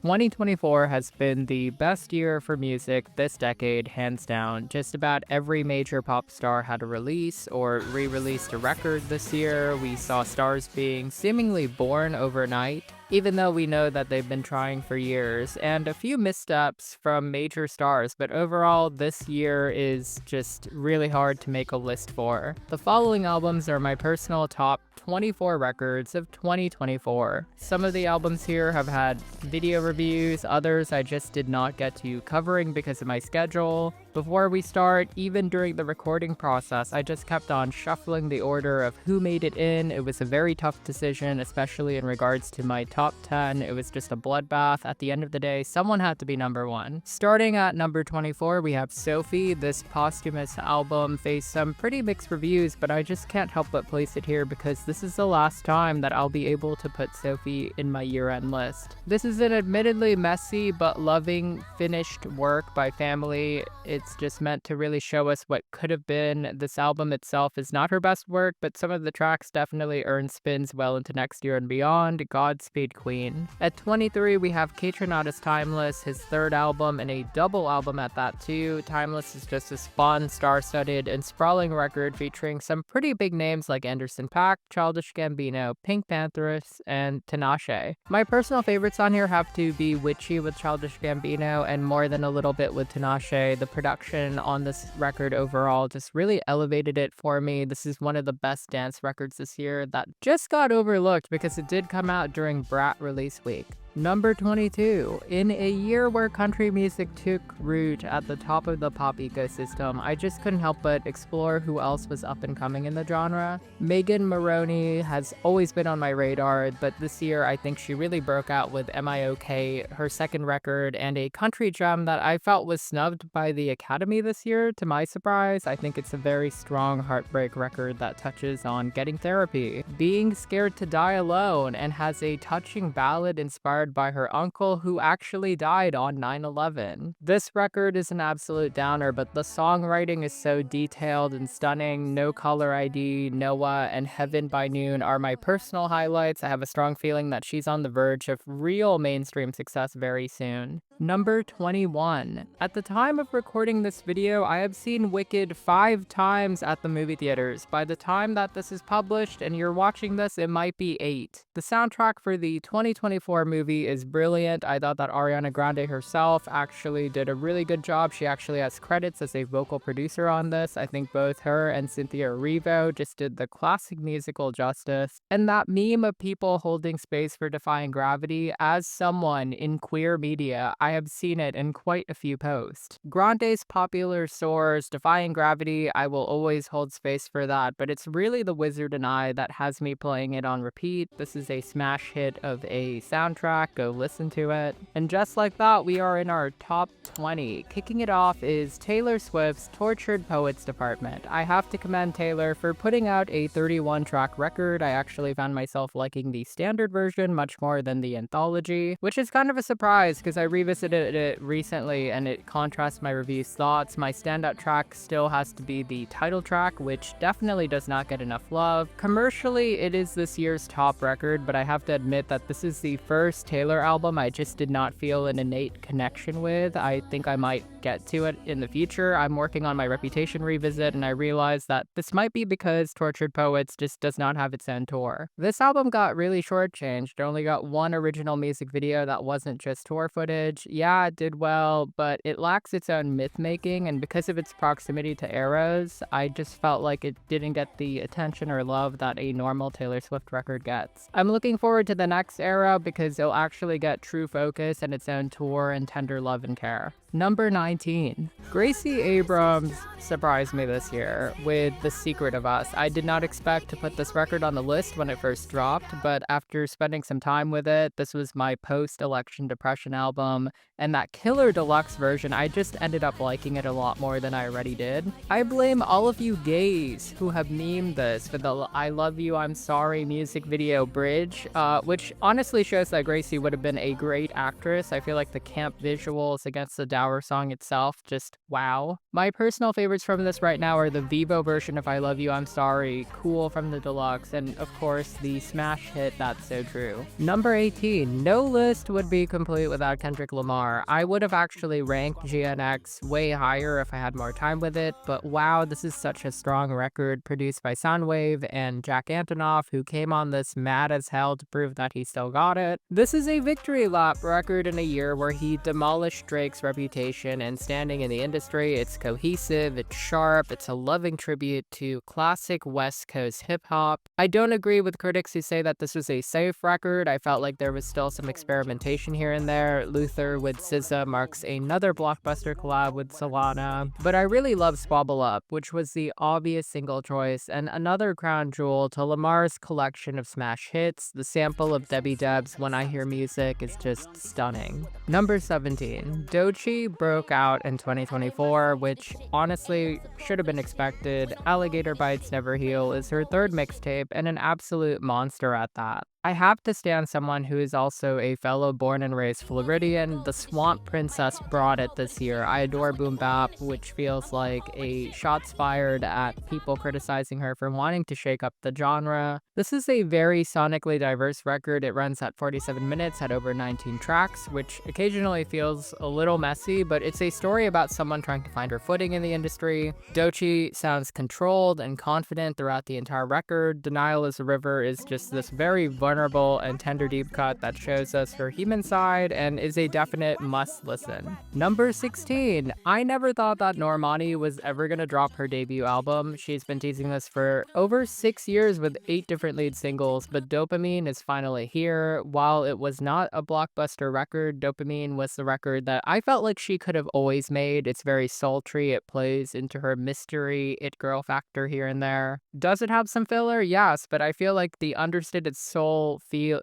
2024 has been the best year for music this decade, hands down. Just about every major pop star had a release or re-released a record this year. We saw stars being seemingly born overnight, even though we know that they've been trying for years, and a few missteps from major stars, but overall, this year is just really hard to make a list for. The following albums are my personal top 24 records of 2024. Some of the albums here have had video reviews, others I just did not get to covering because of my schedule. Before we start, even during the recording process, I just kept on shuffling the order of who made it in. It was a very tough decision, especially in regards to my top 10. It was just a bloodbath. At the end of the day, someone had to be number one. Starting at number 24, we have Sophie. This posthumous album faced some pretty mixed reviews, but I just can't help but place it here because this is the last time that I'll be able to put Sophie in my year-end list. This is an admittedly messy but loving finished work by Family. It's just meant to really show us what could have been. This album itself is not her best work, but some of the tracks definitely earn spins well into next year and beyond. Godspeed Queen. At 23, we have Macaranas' Timeless, his third album, and a double album at that too. Timeless is just a fun, star-studded, and sprawling record featuring some pretty big names like Anderson .Paak, Childish Gambino, Pink Panthers, and Tinashe. My personal favorites on here have to be Witchy with Childish Gambino and More Than a Little Bit with Tinashe. The production on this record overall just really elevated it for me. This is one of the best dance records this year that just got overlooked because it did come out during Brat release week. Number 22. In a year where country music took root at the top of the pop ecosystem, I just couldn't help but explore who else was up and coming in the genre. Megan Moroney has always been on my radar, but this year I think she really broke out with M.I.O.K., her second record, and a country gem that I felt was snubbed by the Academy this year, to my surprise. I think it's a very strong heartbreak record that touches on getting therapy, being scared to die alone, and has a touching ballad inspired by her uncle who actually died on 9/11. This record is an absolute downer, but the songwriting is so detailed and stunning. No Caller ID, Noah, and Heaven by Noon are my personal highlights. I have a strong feeling that she's on the verge of real mainstream success very soon. Number 21. At the time of recording this video, I have seen Wicked 5 times at the movie theaters. By the time that this is published and you're watching this, it might be 8. The soundtrack for the 2024 movie is brilliant. I thought that Ariana Grande herself actually did a really good job. She actually has credits as a vocal producer on this. I think both her and Cynthia Erivo just did the classic musical justice. And that meme of people holding space for Defying Gravity, as someone in queer media, I have seen it in quite a few posts. Grande's popular soars, Defying Gravity, I will always hold space for that, but it's really The Wizard and I that has me playing it on repeat. This is a smash hit of a soundtrack, go listen to it. And just like that, we are in our top 20. Kicking it off is Taylor Swift's Tortured Poets Department. I have to commend Taylor for putting out a 31-track record. I actually found myself liking the standard version much more than the anthology, which is kind of a surprise because I revisited it recently and it contrasts my review's thoughts. My standout track still has to be the title track, which definitely does not get enough love. Commercially, it is this year's top record, but I have to admit that this is the first Taylor album I just did not feel an innate connection with. I think I might get to it in the future. I'm working on my Reputation revisit and I realized that this might be because Tortured Poets just does not have its own tour. This album got really shortchanged. It only got one original music video that wasn't just tour footage. Yeah, it did well, but it lacks its own myth-making, and because of its proximity to eras, I just felt like it didn't get the attention or love that a normal Taylor Swift record gets. I'm looking forward to the next era because it'll actually get true focus and its own tour and tender love and care. Number 19. Gracie Abrams surprised me this year with The Secret of Us. I did not expect to put this record on the list when it first dropped, but after spending some time with it, this was my post-election depression album, and that killer deluxe version, I just ended up liking it a lot more than I already did. I blame all of you gays who have memed this for the I Love You, I'm Sorry music video bridge, which honestly shows that Gracie would have been a great actress. I feel like the camp visuals against the dour song itself, just wow. My personal favorites from this right now are the Vivo version of I Love You, I'm Sorry, Cool from the Deluxe, and of course the smash hit That's So True. Number 18. No list would be complete without Kendrick Lamar. I would have actually ranked GNX way higher if I had more time with it, but wow, this is such a strong record produced by Soundwave and Jack Antonoff, who came on this mad as hell to prove that he still got it. This is a victory lap record in a year where he demolished Drake's reputation and standing in the industry. It's cohesive, it's sharp, it's a loving tribute to classic West Coast hip-hop. I don't agree with critics who say that this was a safe record. I felt like there was still some experimentation here and there. Luther with SZA marks another blockbuster collab with Solana, but I really love Squabble Up, which was the obvious single choice, and another crown jewel to Lamar's collection of smash hits. The sample of Debbie Deb's When I Hear Music is just stunning. Number 17. Doechii broke out in 2024, which honestly should have been expected. Alligator Bites Never Heal is her third mixtape, and an absolute monster at that. I have to stand someone who is also a fellow born and raised Floridian. The Swamp Princess brought it this year. I adore boom bap, which feels like a shots fired at people criticizing her for wanting to shake up the genre. This is a very sonically diverse record. It runs at 47 minutes, had over 19 tracks, which occasionally feels a little messy, but it's a story about someone trying to find her footing in the industry. Doechii sounds controlled and confident throughout the entire record. Denial is a River is just this very vulnerable and tender deep cut that shows us her human side and is a definite must listen. Number 16. I never thought that Normani was ever gonna drop her debut album. She's been teasing this for over 6 years with 8 different lead singles, but Dopamine is finally here. While it was not a blockbuster record, Dopamine was the record that I felt like she could have always made. It's very sultry, it plays into her mystery, it girl factor here and there. Does it have some filler? Yes, but I feel like the understated soul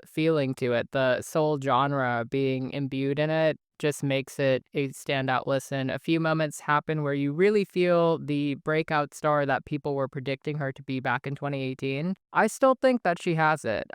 feeling to it, the soul genre being imbued in it, just makes it a standout listen. A few moments happen where you really feel the breakout star that people were predicting her to be back in 2018. I still think that she has it.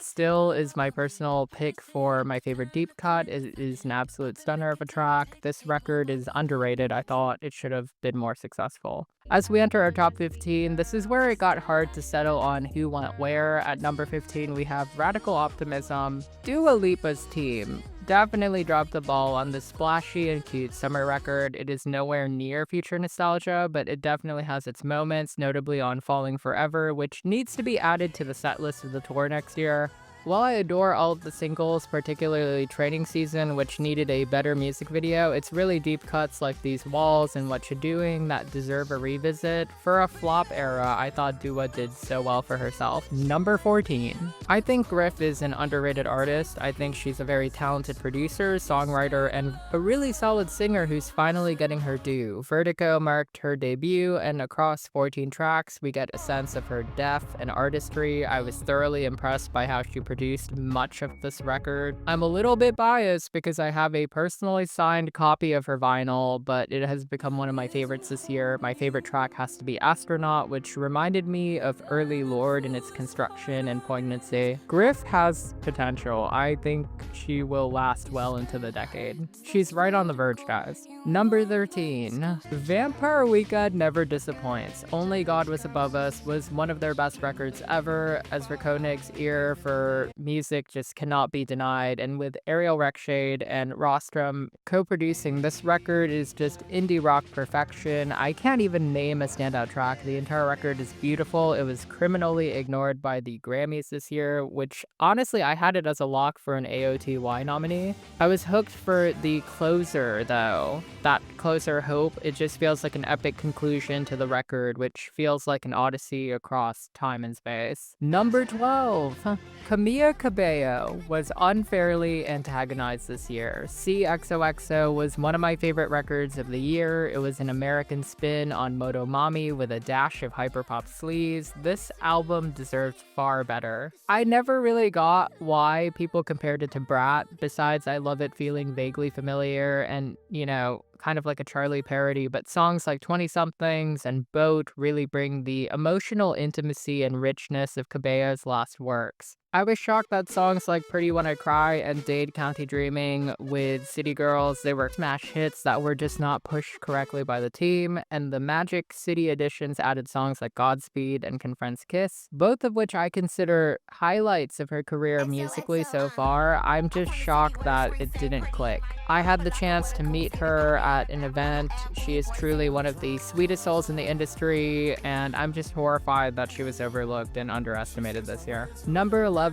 Still is my personal pick for my favorite deep cut. It is an absolute stunner of a track. This record is underrated. I thought it should have been more successful. As we enter our top 15, this is where it got hard to settle on who went where. At number 15, we have Radical Optimism. Dua Lipa's team definitely dropped the ball on this splashy and cute summer record. It is nowhere near future nostalgia, but it definitely has its moments, notably on Falling Forever, which needs to be added to the set list of the tour next year. While I adore all of the singles, particularly Training Season, which needed a better music video, it's really deep cuts like These Walls and What You Doing that deserve a revisit. For a flop era, I thought Dua did so well for herself. Number 14. I think Griff is an underrated artist. I think she's a very talented producer, songwriter, and a really solid singer who's finally getting her due. Vertigo marked her debut, and across 14 tracks, we get a sense of her depth and artistry. I was thoroughly impressed by how she produced much of this record. I'm a little bit biased because I have a personally signed copy of her vinyl, but it has become one of my favorites this year. My favorite track has to be Astronaut, which reminded me of early Lorde in its construction and poignancy. Griff has potential. I think she will last well into the decade. She's right on the verge, guys. Number 13. Vampire Weekend never disappoints. Only God Was Above Us was one of their best records ever. Ezra Koenig's ear for music just cannot be denied, and with Ariel Rechtshaid and Rostrum co-producing, this record is just indie rock perfection. I can't even name a standout track. The entire record is beautiful. It was criminally ignored by the Grammys this year, which honestly I had it as a lock for an AOTY nominee. I was hooked for the closer though. That closer Hope, it just feels like an epic conclusion to the record, which feels like an odyssey across time and space. Number 12. Camila Cabello was unfairly antagonized this year. CXOXO was one of my favorite records of the year. It was an American spin on Motomami with a dash of hyperpop sleaze. This album deserved far better. I never really got why people compared it to Brat, besides I love it feeling vaguely familiar, and, you know, kind of like a Charli parody, but songs like 20 Somethings and Boat really bring the emotional intimacy and richness of Cabea's last works. I was shocked that songs like Pretty When I Cry and Dade County Dreaming with City Girls, they were smash hits that were just not pushed correctly by the team, and the Magic City editions added songs like Godspeed and Confronts Kiss, both of which I consider highlights of her career musically so far. I'm just shocked that it didn't click. I had the chance to meet her at an event. She is truly one of the sweetest souls in the industry, and I'm just horrified that she was overlooked and underestimated this year. Number 11,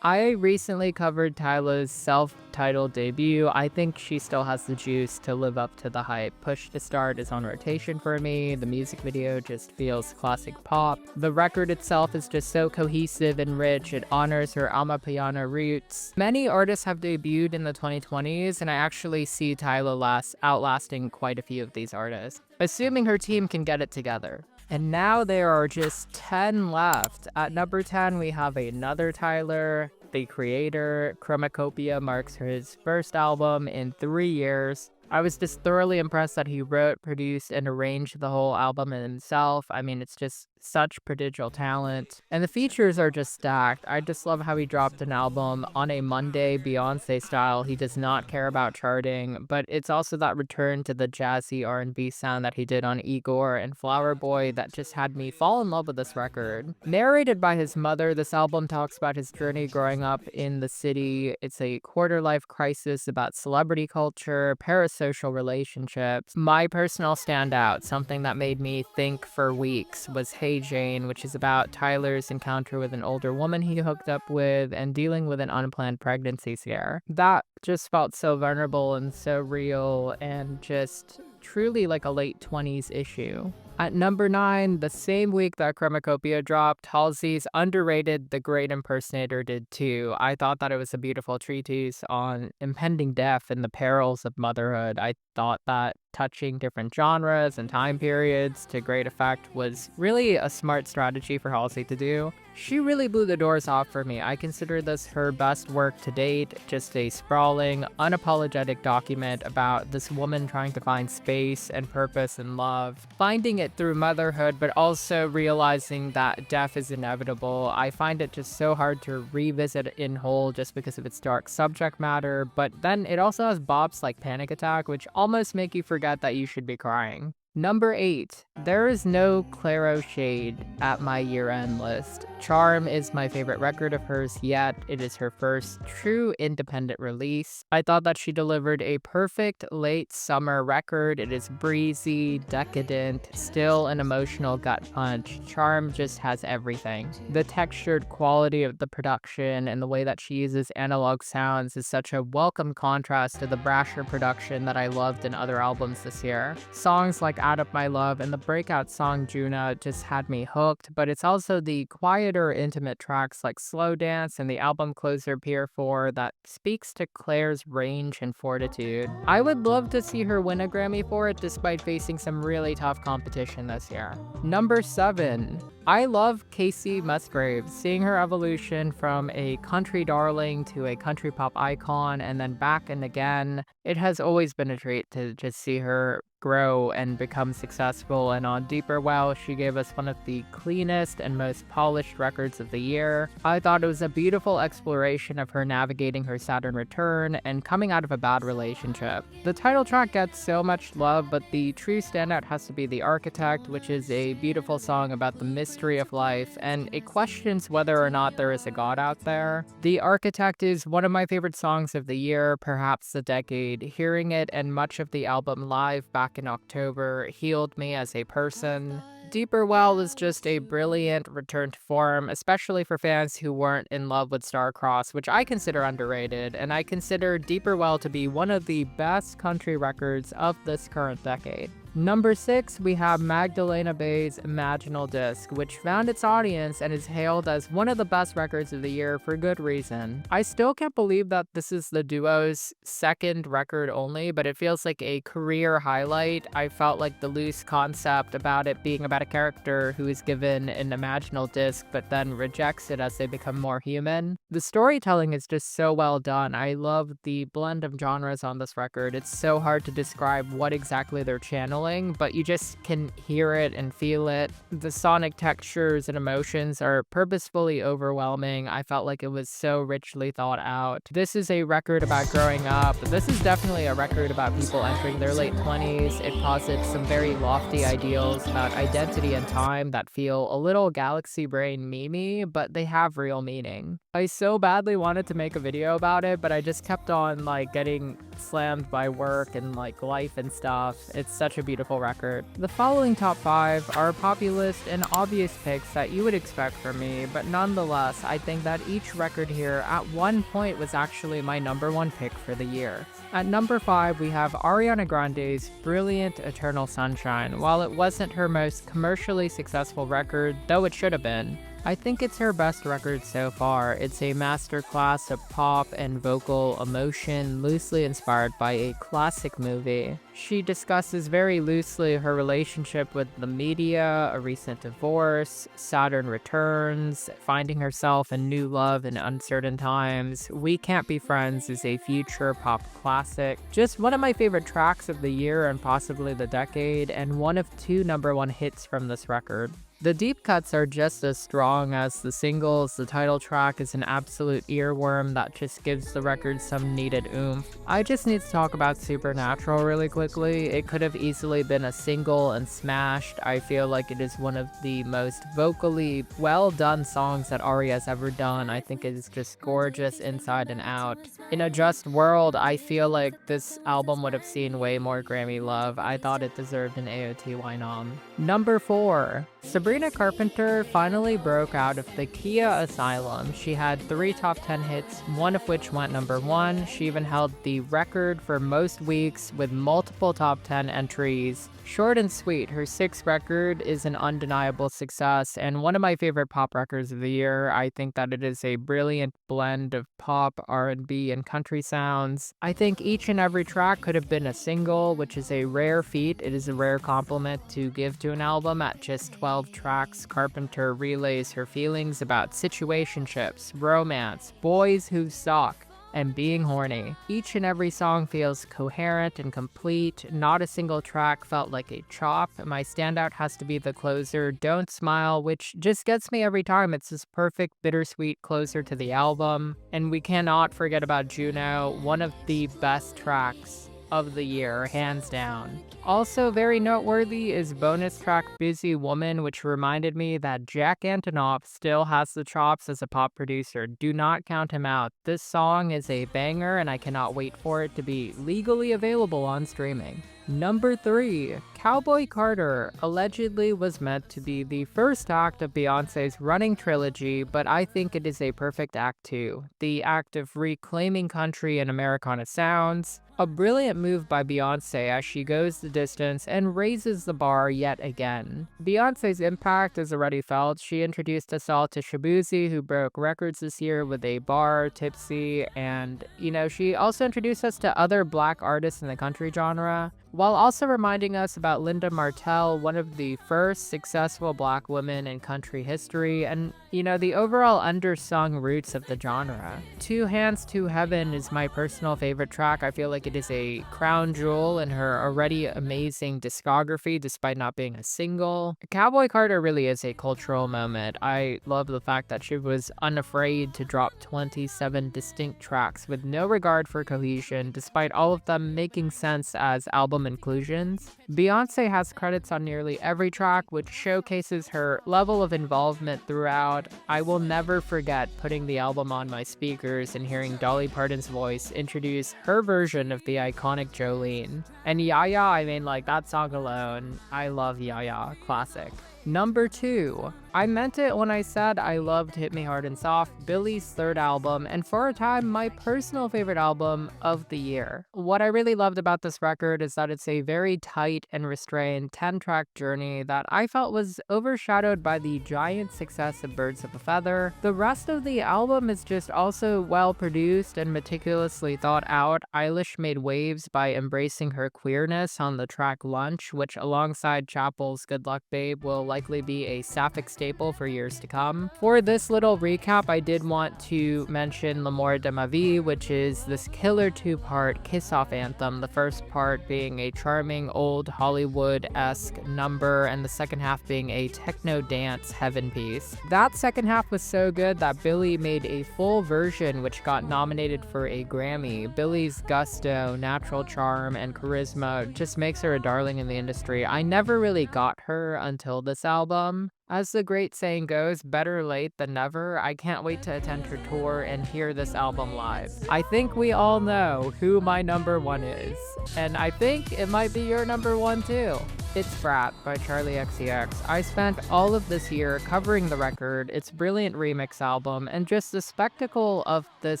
I recently covered Tyla's self-titled debut. I think she still has the juice to live up to the hype. Push to Start is on rotation for me. The music video just feels classic pop. The record itself is just so cohesive and rich. It honors her Amapiano roots. Many artists have debuted in the 2020s, and I actually see Tyla outlasting quite a few of these artists, assuming her team can get it together. And now there are just 10 left. At number 10, we have another Tyler, the creator. Chromacopia marks his first album in 3 years. I was just thoroughly impressed that he wrote, produced, and arranged the whole album himself. I mean, it's just such prodigal talent. And the features are just stacked. I just love how he dropped an album on a Monday, Beyonce style. He does not care about charting, but it's also that return to the jazzy R&B sound that he did on Igor and Flower Boy that just had me fall in love with this record. Narrated by his mother, this album talks about his journey growing up in the city. It's a quarter-life crisis about celebrity culture, parasocial relationships. My personal standout, something that made me think for weeks, was Hey Jane, which is about Tyler's encounter with an older woman he hooked up with and dealing with an unplanned pregnancy scare. That just felt so vulnerable and so real and just truly like a late 20s issue. At number 9, the same week that Chromacopia dropped, Halsey's underrated The Great Impersonator did too. I thought that it was a beautiful treatise on impending death and the perils of motherhood. I thought that touching different genres and time periods to great effect was really a smart strategy for Halsey to do. She really blew the doors off for me. I consider this her best work to date, just a sprawling, unapologetic document about this woman trying to find space and purpose and love, finding it through motherhood, but also realizing that death is inevitable. I find it just so hard to revisit in whole just because of its dark subject matter, but then it also has bops like Panic Attack, which almost make you forget that you should be crying. Number 8, there is no Clairo shade at my year-end list. Charm is my favorite record of hers yet. It is her first true independent release. I thought that she delivered a perfect late summer record. It is breezy, decadent, still an emotional gut punch. Charm just has everything. The textured quality of the production and the way that she uses analog sounds is such a welcome contrast to the brasher production that I loved in other albums this year. Songs like Add Up My Love and the breakout song Juna just had me hooked, but it's also the quieter, intimate tracks like Slow Dance and the album closer Pier 4 that speaks to Claire's range and fortitude. I would love to see her win a Grammy for it despite facing some really tough competition this year. Number 7. I love Casey Musgraves. Seeing her evolution from a country darling to a country pop icon and then back and again, it has always been a treat to just see her grow and become successful, and on Deeper Well, she gave us one of the cleanest and most polished records of the year. I thought it was a beautiful exploration of her navigating her Saturn return and coming out of a bad relationship. The title track gets so much love, but the true standout has to be The Architect, which is a beautiful song about the mystery of life, and it questions whether or not there is a God out there. The Architect is one of my favorite songs of the year, perhaps the decade. Hearing it and much of the album live back in October healed me as a person. Deeper Well is just a brilliant return to form, especially for fans who weren't in love with Starcross, which I consider underrated, and I consider Deeper Well to be one of the best country records of this current decade. Number 6, we have Magdalena Bay's Imaginal Disc, which found its audience and is hailed as one of the best records of the year for good reason. I still can't believe that this is the duo's second record only, but it feels like a career highlight. I felt like the loose concept about it being about a character who is given an imaginal disc but then rejects it as they become more human. The storytelling is just so well done. I love the blend of genres on this record. It's so hard to describe what exactly they're channeling, but you just can hear it and feel it. The sonic textures and emotions are purposefully overwhelming. I felt like it was so richly thought out. This is a record about growing up. This is definitely a record about people entering their late 20s. It posits some very lofty ideals about identity and time that feel a little galaxy brain memey, but they have real meaning. I so badly wanted to make a video about it, but I just kept on getting slammed by work and life and stuff. It's such a beautiful record. The following top 5 are populist and obvious picks that you would expect from me, but nonetheless, I think that each record here at one point was actually my number 1 pick for the year. At number 5, we have Ariana Grande's Brilliant Eternal Sunshine. While it wasn't her most commercially successful record, though it should have been, I think it's her best record so far. It's a masterclass of pop and vocal emotion, loosely inspired by a classic movie. She discusses very loosely her relationship with the media, a recent divorce, Saturn returns, finding herself in new love in uncertain times. We Can't Be Friends is a future pop classic. Just one of my favorite tracks of the year and possibly the decade, and one of 2 number 1 hits from this record. The deep cuts are just as strong as the singles. The title track is an absolute earworm that just gives the record some needed oomph. I just need to talk about Supernatural really quickly. It could have easily been a single and smashed. I feel like it is one of the most vocally well done songs that Ari has ever done. I think it is just gorgeous inside and out. In a just world, I feel like this album would have seen way more Grammy love. I thought it deserved an AOTY nom. Number 4. Sabrina Carpenter finally broke out of the Kia asylum. She had 3 top 10 hits, one of which went number 1. She even held the record for most weeks with multiple top 10 entries. Short and sweet, her 6th record is an undeniable success and one of my favorite pop records of the year. I think that it is a brilliant blend of pop, R&B, and country sounds. I think each and every track could have been a single, which is a rare feat. It is a rare compliment to give to an album. At just 12 tracks, Carpenter relays her feelings about situationships, romance, boys who suck, and being horny. Each and every song feels coherent and complete. Not a single track felt like a chop. My standout has to be the closer, Don't Smile, which just gets me every time. It's this perfect bittersweet closer to the album. And we cannot forget about Juno, one of the best tracks of the year, hands down. Also very noteworthy is bonus track Busy Woman, which reminded me that Jack Antonoff still has the chops as a pop producer. Do not count him out. This song is a banger and I cannot wait for it to be legally available on streaming. Number 3, Cowboy Carter allegedly was meant to be the first act of Beyoncé's running trilogy, but I think it is a perfect act 2. The act of reclaiming country and Americana sounds. A brilliant move by Beyoncé as she goes the distance and raises the bar yet again. Beyoncé's impact is already felt. She introduced us all to Shabuzi, who broke records this year with A Bar, Tipsy, and, she also introduced us to other black artists in the country genre, while also reminding us about Linda Martell, one of the first successful black women in country history, and, the overall undersung roots of the genre. Two Hands to Heaven is my personal favorite track. I feel like it is a crown jewel in her already amazing discography, despite not being a single. Cowboy Carter really is a cultural moment. I love the fact that she was unafraid to drop 27 distinct tracks with no regard for cohesion, despite all of them making sense as album inclusions. Beyoncé has credits on nearly every track, which showcases her level of involvement throughout. I will never forget putting the album on my speakers and hearing Dolly Parton's voice introduce her version of the iconic Jolene. And Yaya, that song alone, I love Yaya, classic. Number 2. I meant it when I said I loved Hit Me Hard and Soft, Billy's third album, and for a time, my personal favorite album of the year. What I really loved about this record is that it's a very tight and restrained 10-track journey that I felt was overshadowed by the giant success of Birds of a Feather. The rest of the album is just also well produced and meticulously thought out. Eilish made waves by embracing her queerness on the track Lunch, which alongside Chappell's Good Luck Babe will likely be a sapphic staple for years to come. For this little recap, I did want to mention L'amour de ma vie, which is this killer two-part kiss-off anthem, the first part being a charming old Hollywood-esque number, and the second half being a techno dance heaven piece. That second half was so good that Billy made a full version which got nominated for a Grammy. Billy's gusto, natural charm, and charisma just makes her a darling in the industry. I never really got her until this album. As the great saying goes, better late than never. I can't wait to attend her tour and hear this album live. I think we all know who my number 1 is, and I think it might be your number 1 too. It's Brat by Charli XCX. I spent all of this year covering the record, its brilliant remix album, and just the spectacle of this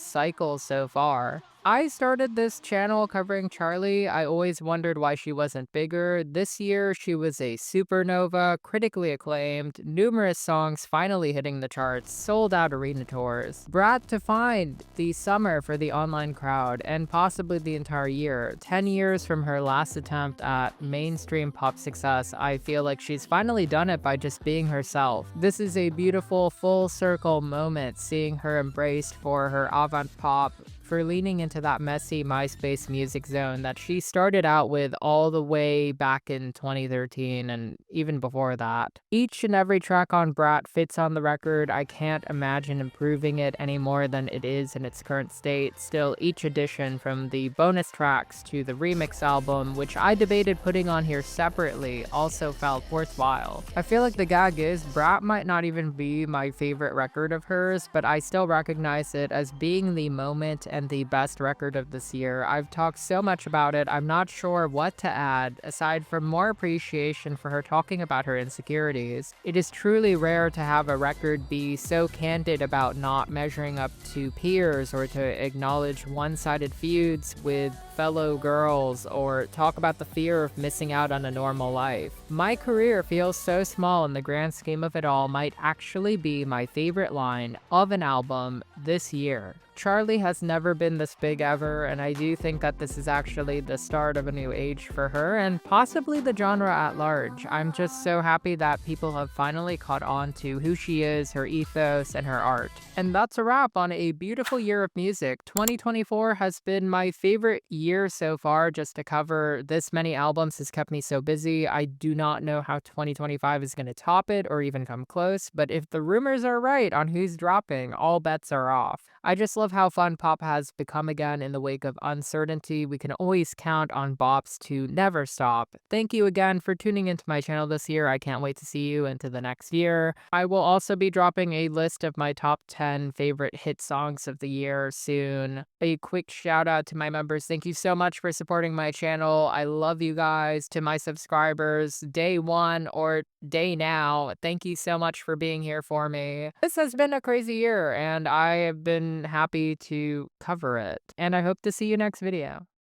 cycle so far. I started this channel covering Charli. I always wondered why she wasn't bigger. This year, she was a supernova, critically acclaimed, numerous songs finally hitting the charts, sold out arena tours. Brat defined the summer for the online crowd, and possibly the entire year. 10 years from her last attempt at mainstream pop success, I feel like she's finally done it by just being herself. This is a beautiful full circle moment, seeing her embraced for her avant pop, for leaning into that messy MySpace music zone that she started out with all the way back in 2013 and even before that. Each and every track on Brat fits on the record. I can't imagine improving it any more than it is in its current state. Still, each addition, from the bonus tracks to the remix album, which I debated putting on here separately, also felt worthwhile. I feel like the gag is Brat might not even be my favorite record of hers, but I still recognize it as being the moment and the best record of this year. I've talked so much about it, I'm not sure what to add, aside from more appreciation for her talking about her insecurities. It is truly rare to have a record be so candid about not measuring up to peers, or to acknowledge one-sided feuds with fellow girls, or talk about the fear of missing out on a normal life. My career feels so small in the grand scheme of it all might actually be my favorite line of an album this year. Charli has never been this big ever, and I do think that this is actually the start of a new age for her, and possibly the genre at large. I'm just so happy that people have finally caught on to who she is, her ethos, and her art. And that's a wrap on a beautiful year of music. 2024 has been my favorite year so far. Just to cover this many albums has kept me so busy. I do not know how 2025 is going to top it or even come close, but if the rumors are right on who's dropping, all bets are off. I just love how fun pop has become again in the wake of uncertainty. We can always count on bops to never stop. Thank you again for tuning into my channel this year. I can't wait to see you into the next year. I will also be dropping a list of my top 10 favorite hit songs of the year soon. A quick shout out to my members. Thank you so much for supporting my channel. I love you guys. To my subscribers, day one or day now, thank you so much for being here for me. This has been a crazy year, and I have been happy to cover it, and I hope to see you next video.